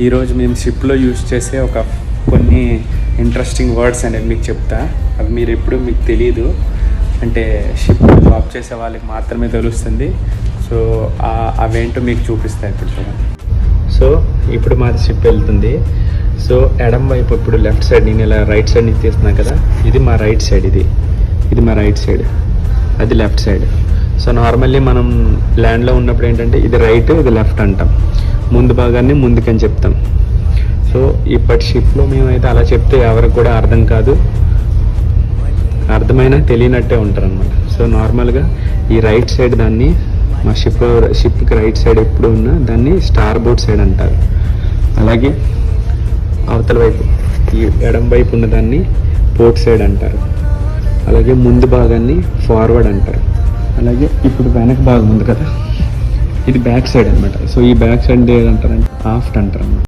ఈరోజు మేము షిప్లో యూజ్ చేసే కొన్ని ఇంట్రెస్టింగ్ వర్డ్స్ అనేవి మీకు చెప్తా. అవి మీరు ఎప్పుడు మీకు తెలియదు, అంటే షిప్లో జాబ్ చేసే వాళ్ళకి మాత్రమే తెలుస్తుంది. సో అవేంటో మీకు చూపిస్తాను ఇప్పుడు చూడండి. సో ఇప్పుడు మాది షిప్ వెళ్తుంది. సో ఎడం వైపు ఇప్పుడు లెఫ్ట్ సైడ్, నేను ఇలా రైట్ సైడ్ నుంచి తీస్తున్నాను కదా, ఇది మా రైట్ సైడ్, ఇది మా రైట్ సైడ్, అది లెఫ్ట్ సైడ్. సో నార్మల్లీ మనం ల్యాండ్లో ఉన్నప్పుడు ఏంటంటే ఇది రైట్, ఇది లెఫ్ట్ అంటాం, ముందు భాగాన్ని ముందుకని చెప్తాం. సో ఇప్పటి షిప్లో మేమైతే అలా చెప్తే ఎవరికి కూడా అర్థం కాదు, అర్థమైనా తెలియనట్టే ఉంటారు అనమాట. సో నార్మల్గా ఈ రైట్ సైడ్ దాన్ని మా షిప్కి రైట్ సైడ్ ఎప్పుడు ఉన్నా దాన్ని స్టార్ బోర్డ్ సైడ్ అంటారు. అలాగే అవతల వైపు ఈ ఎడం వైపు ఉన్నదాన్ని పోర్ట్ సైడ్ అంటారు. అలాగే ముందు భాగాన్ని ఫార్వర్డ్ అంటారు. అలాగే ఇప్పుడు వెనక భాగం ఉంది కదా, ఇది బ్యాక్ సైడ్ అనమాట. సో ఈ బ్యాక్ సైడ్ ఏదంటారంటే ఆఫ్ట్ అంటారు అన్నమాట.